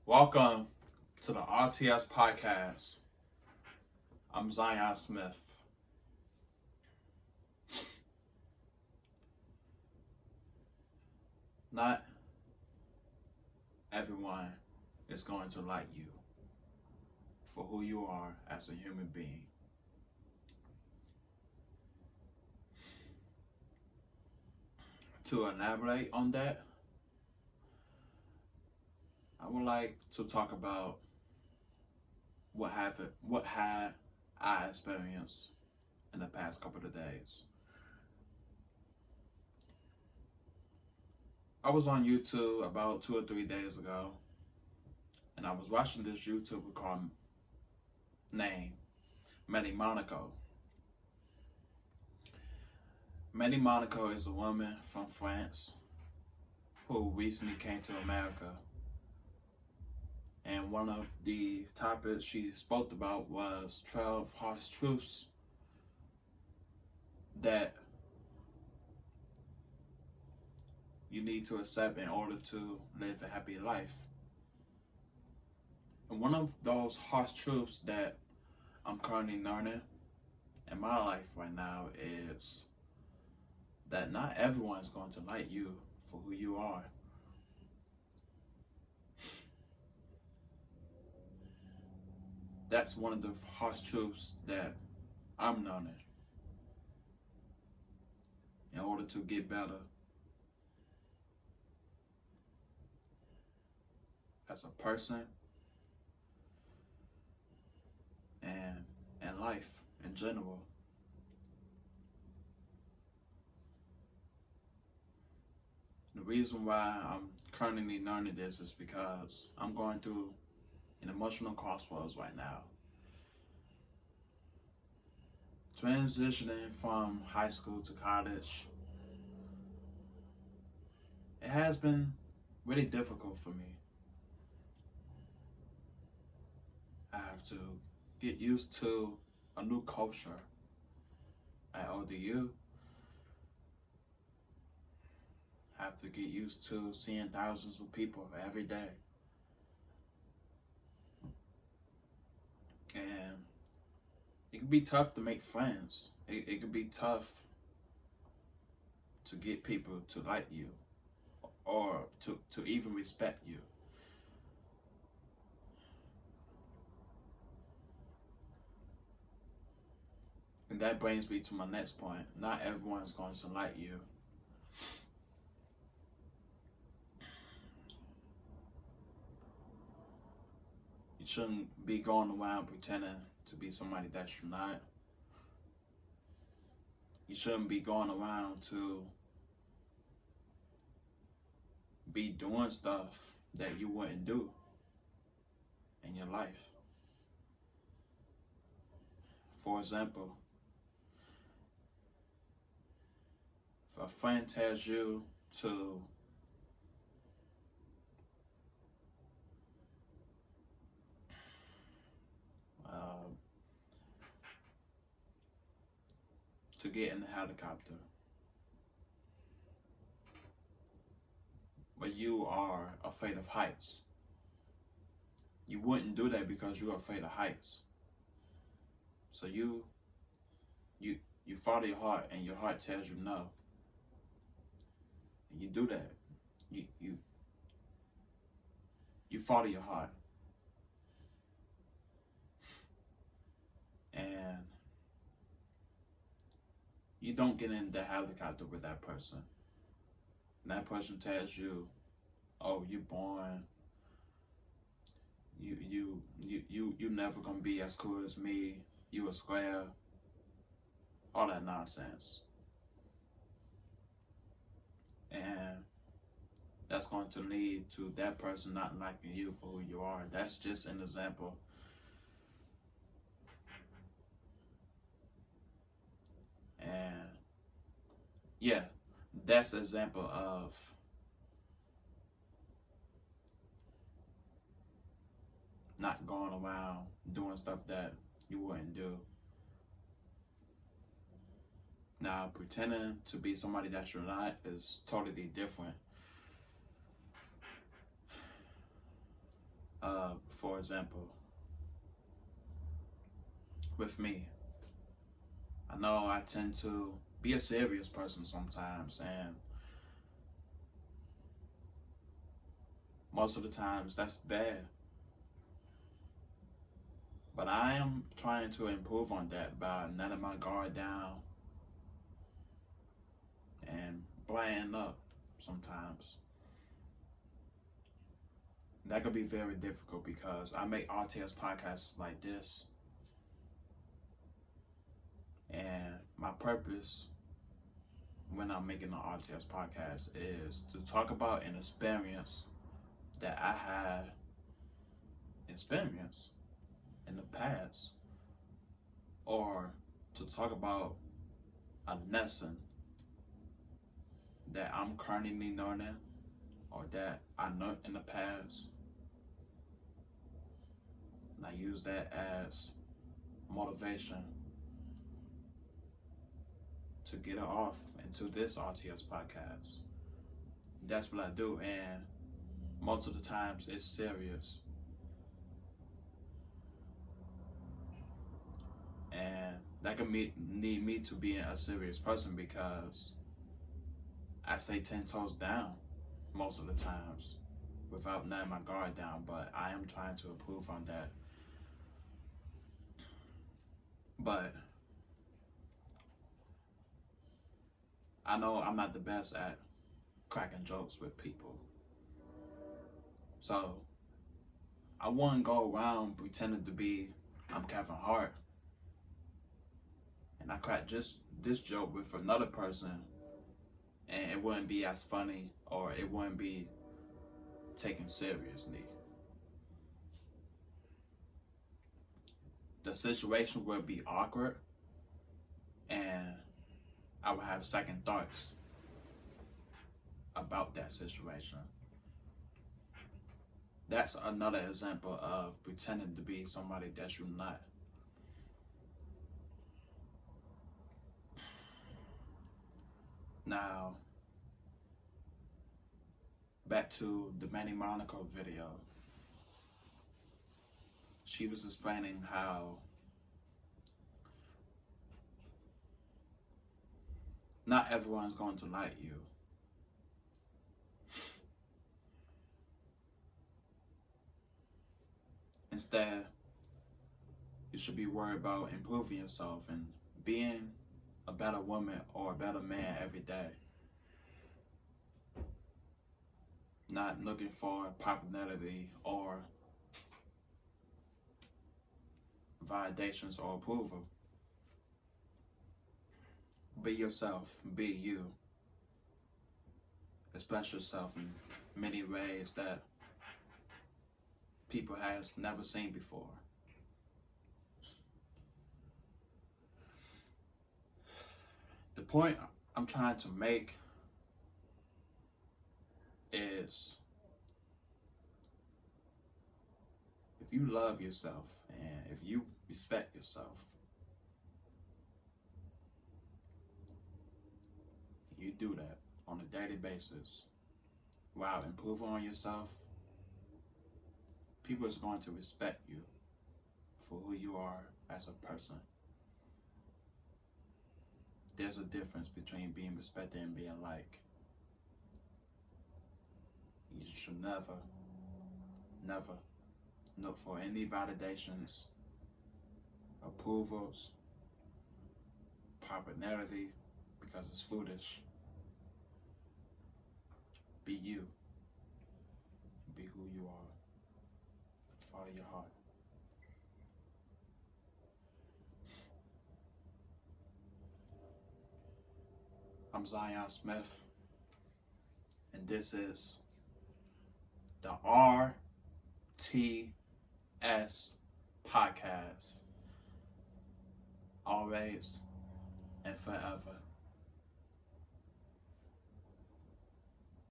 Welcome to the RTS podcast. I'm Zion Smith. Not everyone is going to like you for who you are as a human being. To elaborate on that, I would like to talk about what had I experienced in the past couple of days. I was on YouTube about 2 or 3 days ago, and I was watching this YouTuber called name Manny Monaco. Manny Monaco is a woman from France who recently came to America. And one of the topics she spoke about was 12 harsh truths that you need to accept in order to live a happy life. And one of those harsh truths that I'm currently learning in my life right now is that not everyone's going to like you for who you are. That's one of the harsh truths that I'm learning in order to get better as a person and in life in general. The reason why I'm currently learning this is because I'm going through an emotional crossroads right now. Transitioning from high school to college, it has been really difficult for me. I have to get used to a new culture at ODU. I have to get used to seeing thousands of people every day. And it can be tough to make friends. It can be tough to get people to like you or to even respect you. And that brings me to my next point. Not everyone's going to like you. You shouldn't be going around pretending to be somebody that you're not. You shouldn't be going around to be doing stuff that you wouldn't do in your life. For example, if a friend tells you to get in the helicopter, but you are afraid of heights, you wouldn't do that because you're afraid of heights. So you follow your heart, and your heart tells you no, and you do that. You follow your heart, and you don't get in the helicopter with that person. And that person tells you, "Oh, you're born. You never gonna be as cool as me. You a square." All that nonsense. And that's going to lead to that person not liking you for who you are. That's just an example. And yeah, that's an example of not going around doing stuff that you wouldn't do. Now, pretending to be somebody that you're not is totally different. For example, with me, I know I tend to be a serious person sometimes, and most of the times that's bad. But I am trying to improve on that by letting my guard down and playing up sometimes. That could be very difficult because I make RTS podcasts like this, and my purpose when I'm making an RTS podcast is to talk about an experience that I had experienced in the past, or to talk about a lesson that I'm currently learning or that I learned in the past, and I use that as motivation to get it off into this RTS podcast. That's what I do, and most of the times it's serious. And that can need me to be a serious person because I say 10 toes down most of the times without letting my guard down, but I am trying to improve on that. But I know I'm not the best at cracking jokes with people. So I wouldn't go around pretending to be I'm Kevin Hart and I crack just this joke with another person and it wouldn't be as funny or it wouldn't be taken seriously. The situation would be awkward and I would have second thoughts about that situation. That's another example of pretending to be somebody that you're not. Now, back to the Manny Monaco video. She was explaining how not everyone's going to like you. Instead, you should be worried about improving yourself and being a better woman or a better man every day. Not looking for popularity or validations or approval. Be yourself, be you. Express yourself in many ways that people has never seen before. The point I'm trying to make is if you love yourself and if you respect yourself, you do that on a daily basis while improving on yourself, people is going to respect you for who you are as a person. There's a difference between being respected and being liked. You should never look for any validations, approvals, popularity, because it's foolish. Be you. Be who you are. Follow your heart. I'm Zion Smith, and this is the RTS podcast. Always and forever.